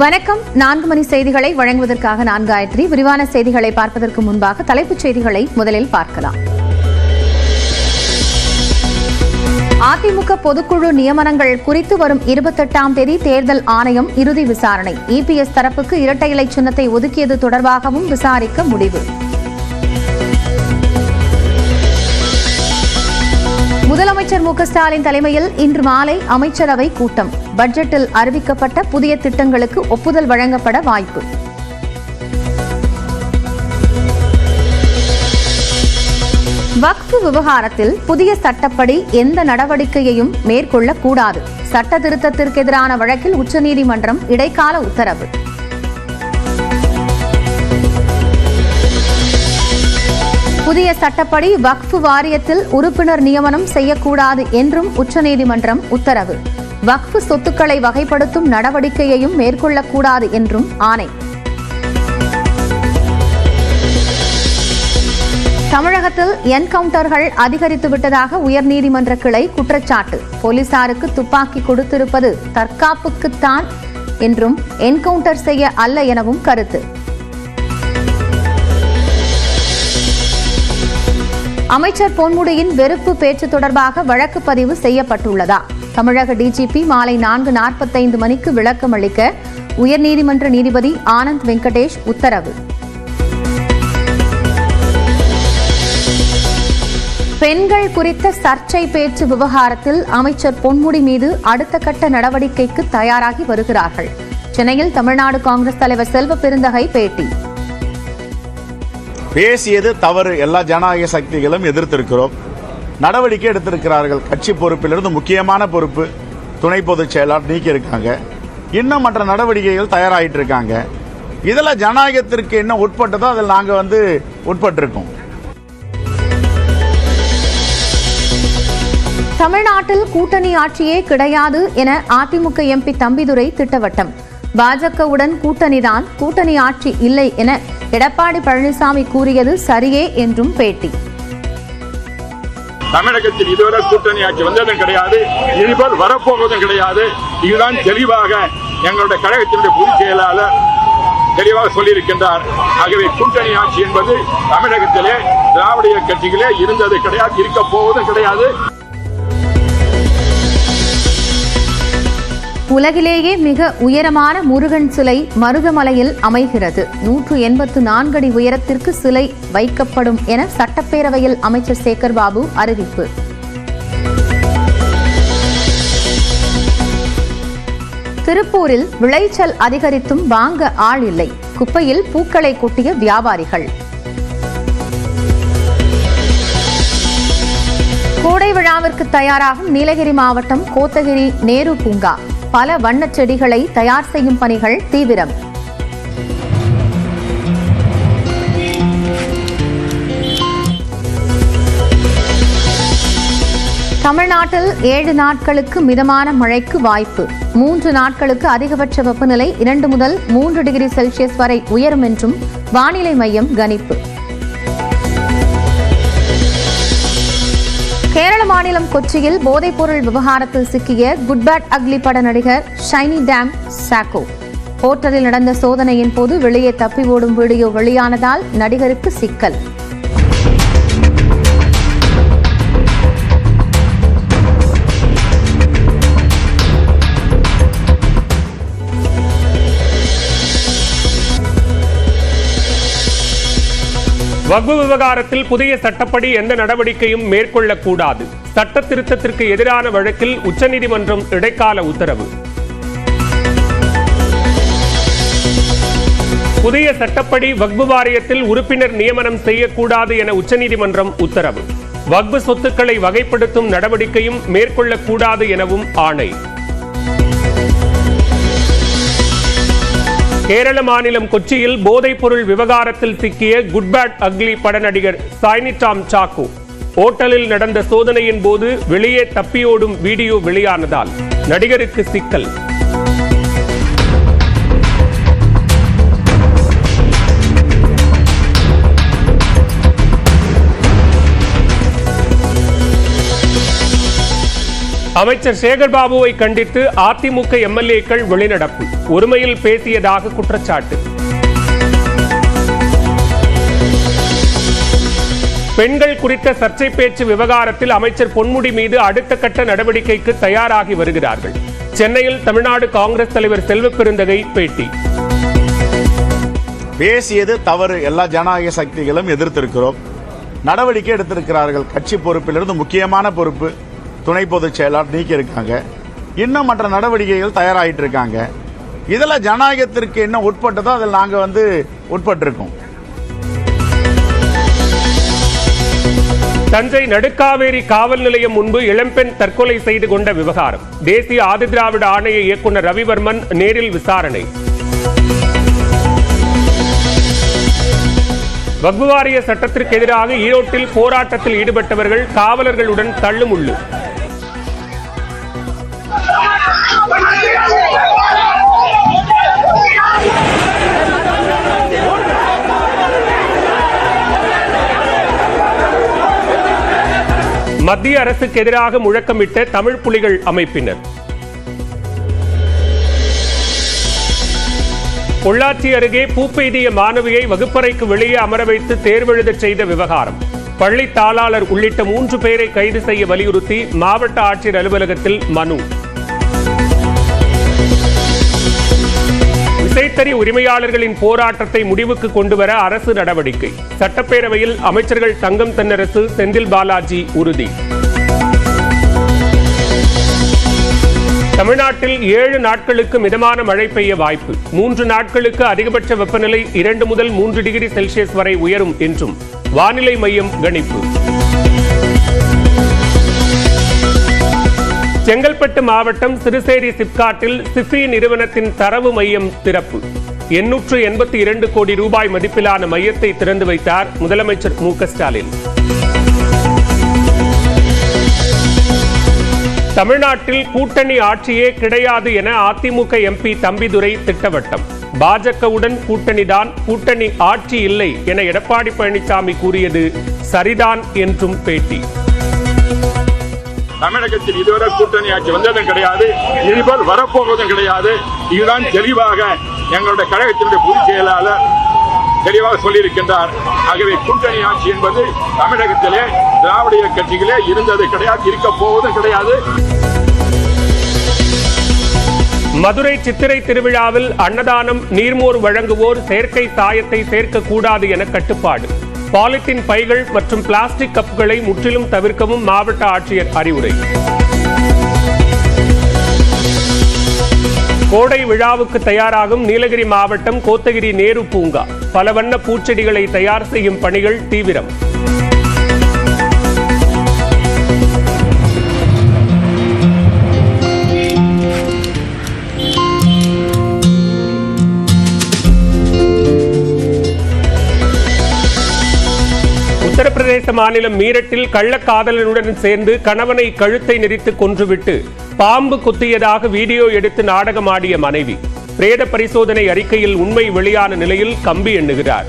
வணக்கம். 4 மணி செய்திகளை வழங்குவதற்காக நான் காயத்ரி. விரிவான செய்திகளை பார்ப்பதற்கு முன்பாக தலைப்புச் செய்திகளை முதலில் பார்க்கலாம். அதிமுக பொதுக்குழு நியமனங்கள் குறித்து வரும் 28ஆம் தேதி தேர்தல் ஆணையம் இறுதி விசாரணை. இபிஎஸ் தரப்புக்கு இரட்டை இலை சின்னத்தை ஒதுக்கியது தொடர்பாகவும் விசாரிக்க முடிவு. முதலமைச்சர் மு க ஸ்டாலின் தலைமையில் இன்று மாலை அமைச்சரவை கூட்டம். பட்ஜெட்டில் அறிவிக்கப்பட்ட புதிய திட்டங்களுக்கு ஒப்புதல் வழங்கப்பட வாய்ப்பு. வக்ஃப் விவகாரத்தில் புதிய சட்டப்படி எந்த நடவடிக்கையையும் மேற்கொள்ளக்கூடாது. சட்ட திருத்தத்திற்கு எதிரான வழக்கில் உச்சநீதிமன்றம் இடைக்கால உத்தரவு. புதிய சட்டப்படி வக்ஃப் வாரியத்தில் உறுப்பினர் நியமனம் செய்யக்கூடாது என்றும் உச்சநீதிமன்றம் உத்தரவு. வக்ஃப் சொத்துக்களை வகைப்படுத்தும் நடவடிக்கையையும் மேற்கொள்ளக்கூடாது என்றும் ஆணை. தமிழகத்தில் என்கவுண்டர்கள் அதிகரித்துவிட்டதாக உயர்நீதிமன்ற கிளை குற்றச்சாட்டு. போலீசாருக்கு துப்பாக்கி கொடுத்திருப்பது தற்காப்புக்குத்தான் என்றும் என்கவுண்டர் செய்ய அல்ல எனவும் கருத்து. அமைச்சர் பொன்முடியின் வெறுப்பு பேச்சு தொடர்பாக வழக்கு பதிவு செய்யப்பட்டுள்ளதா? தமிழக டிஜிபி மாலை 4:45 மணிக்கு விளக்கம் அளிக்க உயர்நீதிமன்ற நீதிபதி ஆனந்த் வெங்கடேஷ் உத்தரவு. பெண்கள் குறித்த சர்ச்சை பேச்சு விவகாரத்தில் அமைச்சர் பொன்முடி மீது அடுத்த கட்ட நடவடிக்கைக்கு தயாராகி வருகிறார்கள். சென்னையில் தமிழ்நாடு காங்கிரஸ் தலைவர் செல்வ பெருந்தகை பேட்டி. பேசியது தவறு. எல்லா ஜனநாயக சக்திகளும் எதிர்த்திருக்கிறோம். நடவடிக்கை எடுத்திருக்கிறார்கள். கட்சி பொறுப்பிலிருந்து முக்கியமான பொறுப்பு துணை பொதுச் செயலாளர் நீக்கி இருக்காங்க. இன்னும் மற்ற நடவடிக்கைகள் தயாராகிட்டு இருக்காங்க. இதில் ஜனநாயகத்திற்கு என்ன உட்பட்டதோ அதில் நாங்கள் உட்பட்டிருக்கோம். தமிழ்நாட்டில் கூட்டணி ஆட்சியே கிடையாது என அதிமுக எம்பி தம்பிதுரை திட்டவட்டம். பாஜகவுடன் கூட்டணிதான், கூட்டணி ஆட்சி இல்லை என எடப்பாடி பழனிசாமி கூறியது சரியே என்றும் பேட்டி. தமிழகத்தில் இதுவரை கூட்டணி ஆட்சி வந்ததும் கிடையாது, இதுபோல் வரப்போவதும் கிடையாது. இதுதான் தெளிவாக எங்களுடைய கழகத்தினுடைய பொதுச் செயலாளர் தெளிவாக சொல்லியிருக்கின்றார். ஆகவே கூட்டணி ஆட்சி என்பது தமிழகத்திலே திராவிட கட்சிகளே இருந்தது கிடையாது, இருக்க போவதும் கிடையாது. உலகிலேயே மிக உயரமான முருகன் சிலை மருதமலையில் அமைகிறது. 184 அடி உயரத்திற்கு சிலை வைக்கப்படும் என சட்டப்பேரவையில் அமைச்சர் சேகர் பாபு அறிவிப்பு. திருப்பூரில் விளைச்சல் அதிகரித்தும் வாங்க ஆள் இல்லை. குப்பையில் பூக்களை கொட்டிய வியாபாரிகள். கோடை விழாவிற்கு தயாராகும் நீலகிரி மாவட்டம் கோத்தகிரி நேரு பூங்கா. பல வண்ணச் செடிகளை தயார் செய்யும் பணிகள் தீவிரம். தமிழ்நாட்டில் 7 நாட்களுக்கு மிதமான மழைக்கு வாய்ப்பு. 3 நாட்களுக்கு அதிகபட்ச வெப்பநிலை 2 முதல் 3 டிகிரி செல்சியஸ் வரை உயரும் என்றும் வானிலை மையம் கணிப்பு. கேரள மாநிலம் கொச்சியில் போதைப்பொருள் விவகாரத்தில் சிக்கிய குட் பேட் அக்லி பட நடிகர் ஷைனி டேம் சாக்கோ. ஹோட்டலில் நடந்த சோதனையின் போது வெளியே தப்பி ஓடும் வீடியோ வெளியானதால் நடிகருக்கு சிக்கல். வக்ஃப் விவகாரத்தில் புதிய சட்டப்படி எந்த நடவடிக்கையும் மேற்கொள்ளக்கூடாது. சட்ட திருத்தத்திற்கு எதிரான வழக்கில் உச்சநீதிமன்றம் இடைக்கால உத்தரவு. புதிய சட்டப்படி வக்ஃப் வாரியத்தில் உறுப்பினர் நியமனம் செய்யக்கூடாது என உச்சநீதிமன்றம் உத்தரவு. வக்ஃப் சொத்துக்களை வகைப்படுத்தும் நடவடிக்கையும் மேற்கொள்ளக்கூடாது எனவும் ஆணை. கேரள மாநிலம் கொச்சியில் போதைப் பொருள் விவகாரத்தில் சிக்கிய குட் பேட் அக்லி பட நடிகர் ஷைனி டாம் சாக்கோ. ஓட்டலில் நடந்த சோதனையின் போது வெளியே தப்பியோடும் வீடியோ வெளியானதால் நடிகருக்கு சிக்கல். அமைச்சர் சேகர்பாபுவை கண்டித்து அதிமுக எம்எல்ஏக்கள் வெளிநடப்பு, ஒருமையில் பேசியதாக குற்றச்சாட்டு. பெண்கள் குறித்த சர்ச்சை பேச்சு விவகாரத்தில் அமைச்சர் பொன்முடி மீது அடுத்த கட்ட நடவடிக்கைக்கு தயாராகி வருகிறார்கள். சென்னையில் தமிழ்நாடு காங்கிரஸ் தலைவர் செல்வப்பெருந்தகை பேட்டி. பேசியது தவறு, எல்லா ஜனநாயக சக்திகளும் எதிர்த்திருக்கிறோம். நடவடிக்கை எடுத்திருக்கிறார்கள். கட்சி பொறுப்பிலிருந்து முக்கியமான பொறுப்பு துணை பொதுச் செயலாளர் நீக்கி இருக்காங்க. இன்னும் மற்ற நடவடிக்கைகள் தயாராகிட்டு இருக்காங்க. இதில் ஜனநாயகத்திற்கு என்ன உட்பட்டதோ அதில் நாங்கள் உட்பட்டிருக்கோம். தஞ்சை நடுக்காவேரி காவல் நிலையம் முன்பு இளம்பெண் தற்கொலை செய்து கொண்ட விவகாரம். தேசிய ஆதிதிராவிட ஆணைய இயக்குநர் ரவிவர்மன் நேரில் விசாரணை. வக்ஃபு வாரிய சட்டத்திற்கு எதிராக ஈரோட்டில் போராட்டத்தில் ஈடுபட்டவர்கள் காவலர்களுடன் தள்ளுமுள்ளு. மத்திய அரசுக்கு எதிராக முழக்கமிட்ட தமிழ் புலிகள் அமைப்பினர். பொள்ளாச்சி அருகே பூப்பெய்திய மாணவியை வகுப்பறைக்கு வெளியே அமர வைத்து தேர்வெழுதச் செய்த விவகாரம். பள்ளி தாளாளர் உள்ளிட்ட 3 பேரை கைது செய்ய வலியுறுத்தி மாவட்ட ஆட்சியர் அலுவலகத்தில் மனு. விசைத்தறி உரிமையாளர்களின் போராட்டத்தை முடிவுக்கு கொண்டுவர அரசு நடவடிக்கை. சட்டப்பேரவையில் அமைச்சர்கள் தங்கம் தென்னரசு, செந்தில் பாலாஜி உறுதி. தமிழ்நாட்டில் 7 நாட்களுக்கு மிதமான மழை பெய்ய வாய்ப்பு. 3 நாட்களுக்கு அதிகபட்ச வெப்பநிலை 2 முதல் 3 டிகிரி செல்சியஸ் வரை உயரும் என்றும் வானிலை மையம் கணிப்பு. செங்கல்பட்டு மாவட்டம் சிறுசேரி சிப்காட்டில் சிஃபி நிறுவனத்தின் தரவு மையம் திறப்பு. 882 கோடி ரூபாய் மதிப்பிலான மையத்தை திறந்து வைத்தார் முதலமைச்சர் மு.க. ஸ்டாலின். தமிழ்நாட்டில் கூட்டணி ஆட்சியே கிடையாது என அதிமுக எம்பி தம்பிதுரை திட்டவட்டம். பாஜகவுடன் கூட்டணிதான், கூட்டணி ஆட்சி இல்லை என எடப்பாடி பழனிசாமி கூறியது சரிதான் என்றும் பேட்டி. தமிழகத்தில் இதுவரை கூட்டணி ஆட்சி வந்ததும் கிடையாது, இதுபோல் வரப்போவதும் கிடையாது. இதுதான் தெளிவாக எங்களுடைய கழகத்தினுடைய பொதுச் செயலாளர் தெளிவாக சொல்லியிருக்கின்றார். ஆகவே கூட்டணி ஆட்சி என்பது தமிழகத்திலே திராவிட கட்சிகளே இருந்தது கிடையாது, இருக்க போவதும் கிடையாது. மதுரை சித்திரை திருவிழாவில் அன்னதானம், நீர்மோர் வழங்குவோர் செயற்கை சாயத்தை சேர்க்கக்கூடாது என கட்டுப்பாடு. பாலித்தீன் பைகள் மற்றும் பிளாஸ்டிக் கப்புகளை முற்றிலும் தவிர்க்கவும் மாவட்ட ஆட்சியர் அறிவுரை. கோடை விழாவுக்கு தயாராகும் நீலகிரி மாவட்டம் கோத்தகிரி நேரு பூங்கா. பல வண்ண பூச்செடிகளை தயார் செய்யும் பணிகள் தீவிரம். உத்தரப்பிரதேச மாநிலம் மீரட்டில் கள்ளக்காதலனுடன் சேர்ந்து கணவனை கழுத்தை நெரித்து கொன்றுவிட்டு பாம்பு குத்தியதாக வீடியோ எடுத்து நாடகமாடிய மனைவி. பிரேத பரிசோதனை அறிக்கையில் உண்மை வெளியான நிலையில் கம்பி எண்ணுகிறார்.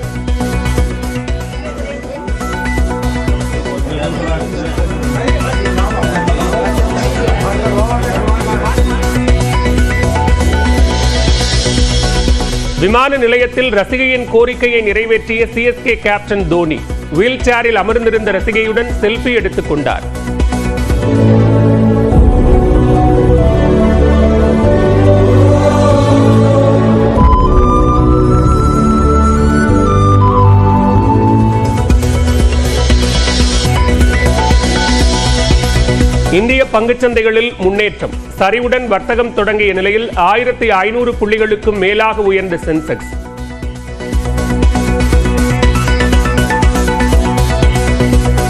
விமான நிலையத்தில் ரசிகையின் கோரிக்கையை நிறைவேற்றிய சிஎஸ்கே கேப்டன் தோனி. வீல் சேரில் அமர்ந்திருந்த ரசிகையுடன் செல்ஃபி எடுத்துக் கொண்டார். இந்திய பங்குச்சந்தைகளில் முன்னேற்றம். சரிவுடன் வர்த்தகம் தொடங்கிய நிலையில் 1500 புள்ளிகளுக்கும் மேலாக உயர்ந்த சென்செக்ஸ்.